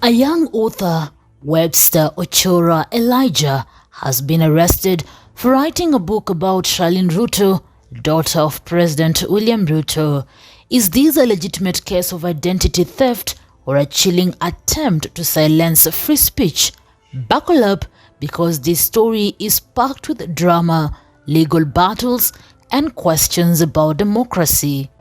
A young author, Webster Ochora Elijah, has been arrested for writing a book about Charlene Ruto, daughter of President William Ruto. Is this a legitimate case of identity theft or a chilling attempt to silence free speech? Buckle up, because this story is packed with drama, legal battles, and questions about democracy.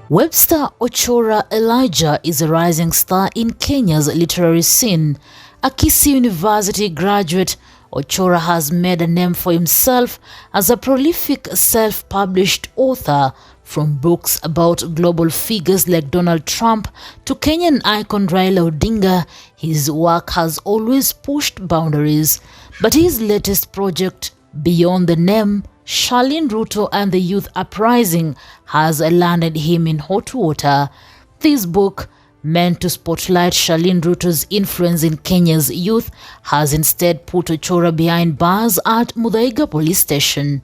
Webster Ochora Elijah is a rising star in Kenya's literary scene. A KUZA University graduate, Ochora has made a name for himself as a prolific self-published author. From books about global figures like Donald Trump to Kenyan icon Raila Odinga, his work has always pushed boundaries. But his latest project, Beyond the Name, Charlene Ruto and the Youth Uprising, has landed him in hot water. This book, meant to spotlight Charlene Ruto's influence in Kenya's youth, has instead put Ochora behind bars at Muthaiga police station.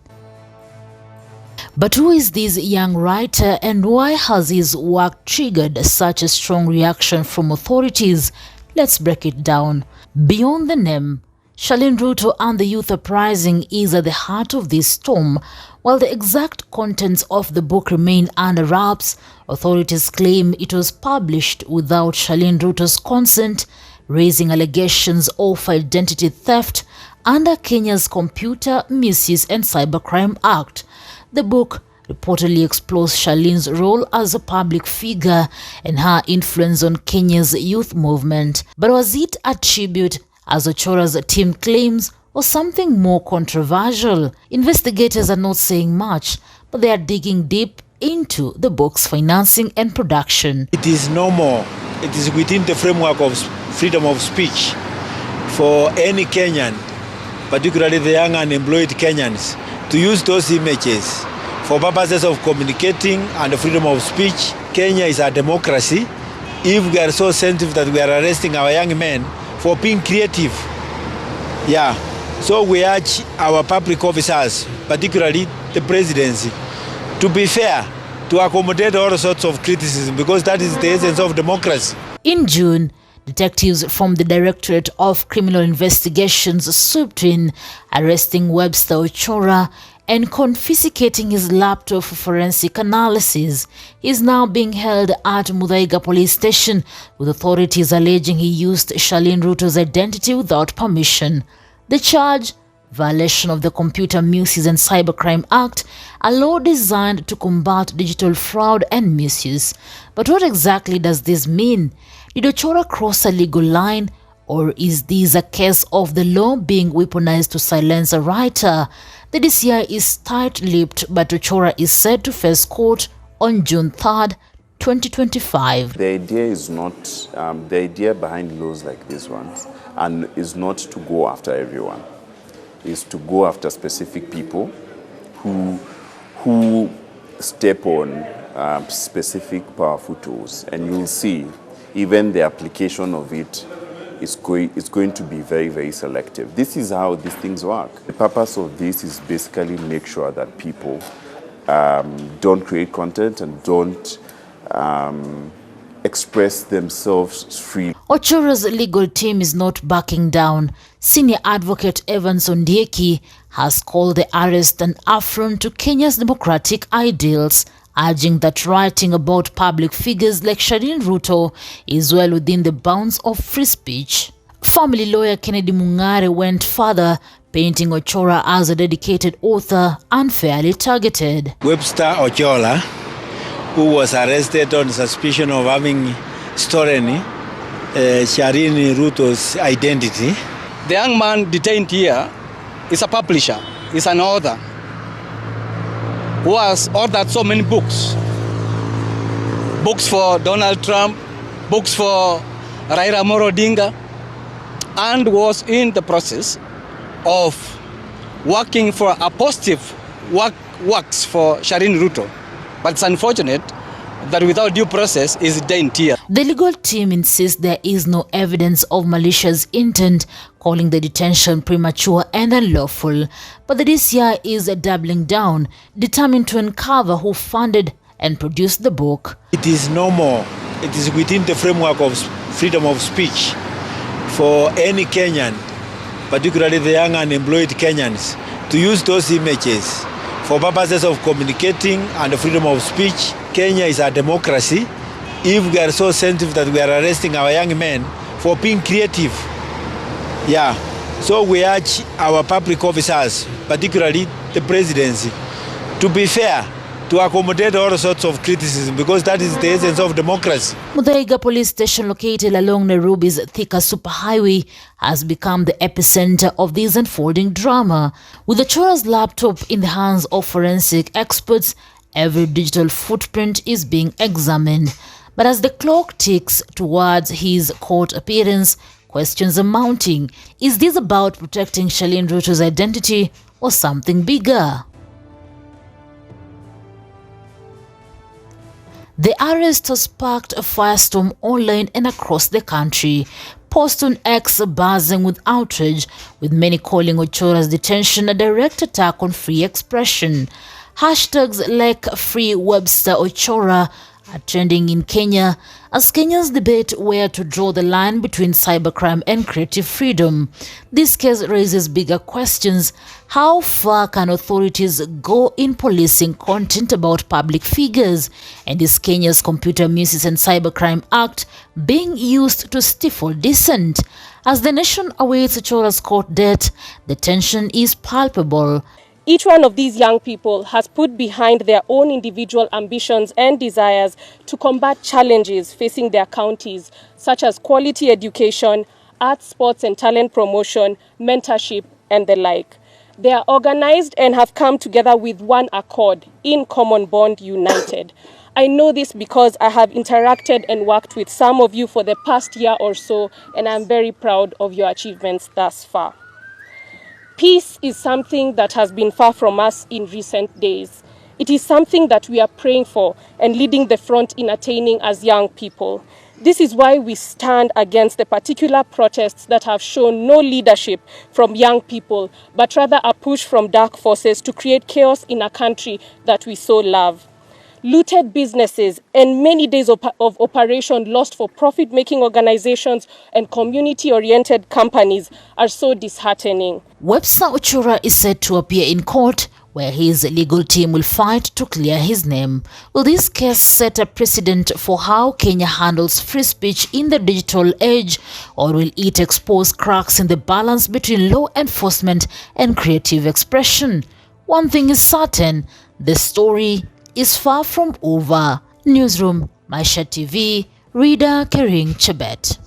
But who is this young writer, and why has his work triggered such a strong reaction from authorities? Let's break it down. Beyond the Name, Charlene Ruto and the Youth Uprising is at the heart of this storm. While the exact contents of the book remain under wraps, authorities claim it was published without Charlene Ruto's consent, raising allegations of identity theft under Kenya's Computer Misuse and Cybercrime Act. The book reportedly explores Charlene's role as a public figure and her influence on Kenya's youth movement. But was it a tribute, as Ochora's team claims, or something more controversial? Investigators are not saying much, but they are digging deep into the book's financing and production. It is normal. It is within the framework of freedom of speech for any Kenyan, particularly the young unemployed Kenyans, to use those images for purposes of communicating and freedom of speech. Kenya is a democracy. If we are so sensitive that we are arresting our young men for being creative, so we urge our public officers, particularly the presidency, to be fair, to accommodate all sorts of criticism, because that is the essence of democracy. In June, detectives from the Directorate of Criminal Investigations swooped in, arresting Webster Ochora and confiscating his laptop for forensic analysis. He is now being held at Muthaiga police station, with authorities alleging he used Charlene Ruto's identity without permission. The charge: violation of the Computer Misuse and Cybercrime Act, a law designed to combat digital fraud and misuse. But what exactly does this mean? Did Ochora cross a legal line, or is this a case of the law being weaponized to silence a writer? The DCI is tight-lipped, but Ochora is set to face court on June 3rd, 2025. The idea is not, the idea behind laws like these ones and is not to go after everyone. Is to go after specific people who step on specific powerful tools, and you'll see even the application of it is going to be very, very selective. This is how these things work. The purpose of this is basically make sure that people don't create content and don't express themselves freely. Ochora's legal team is not backing down. Senior advocate Evans Ondieki has called the arrest an affront to Kenya's democratic ideals, urging that writing about public figures like Charlene Ruto is well within the bounds of free speech. Family lawyer Kennedy Mungare went further, painting Ochora as a dedicated author unfairly targeted. Webster Ochora, who was arrested on suspicion of having stolen Charlene Ruto's identity. The young man detained here is a publisher, is an author, who has authored so many books. Books for Donald Trump, books for Raila Odinga, and was in the process of working for a positive works for Charlene Ruto. But it's unfortunate that without due process is detained here. The legal team insists there is no evidence of malicious intent, calling the detention premature and unlawful. But the DCI is doubling down, determined to uncover who funded and produced the book. It is no more. It is within the framework of freedom of speech for any Kenyan, particularly the young unemployed Kenyans, to use those images for purposes of communicating and freedom of speech. Kenya is a democracy. If we are so sensitive that we are arresting our young men for being creative, so we urge our public officers, particularly the presidency, to be fair, to accommodate all sorts of criticism, because that is the essence of democracy. Muthaiga police station, located along Nairobi's Thika superhighway, has become the epicenter of this unfolding drama. With Ochora's laptop in the hands of forensic experts, every digital footprint is being examined. But as the clock ticks towards his court appearance, questions are mounting. Is this about protecting Charlene Ruto's identity or something bigger? The arrest has sparked a firestorm online and across the country. Posts on X buzzing with outrage, with many calling Ochora's detention a direct attack on free expression. Hashtags like Free Webster Ochora are trending in Kenya as Kenyans debate where to draw the line between cybercrime and creative freedom. This case raises bigger questions. How far can authorities go in policing content about public figures? And is Kenya's Computer Misuse and Cybercrime Act being used to stifle dissent? As the nation awaits Ochora's court date, the tension is palpable. Each one of these young people has put behind their own individual ambitions and desires to combat challenges facing their counties, such as quality education, arts, sports and talent promotion, mentorship, and the like. They are organized and have come together with one accord, in common bond, united. I know this because I have interacted and worked with some of you for the past year or so, and I'm very proud of your achievements thus far. Peace is something that has been far from us in recent days. It is something that we are praying for and leading the front in attaining as young people. This is why we stand against the particular protests that have shown no leadership from young people, but rather a push from dark forces to create chaos in a country that we so love. Looted businesses and many days of operation lost for profit-making organizations and community-oriented companies are so disheartening. Webster Ochora is set to appear in court, where his legal team will fight to clear his name. Will this case set a precedent for how Kenya handles free speech in the digital age, or will it expose cracks in the balance between law enforcement and creative expression? One thing is certain, the story is far from over. Newsroom, Maisha TV, reader Kering Chebet.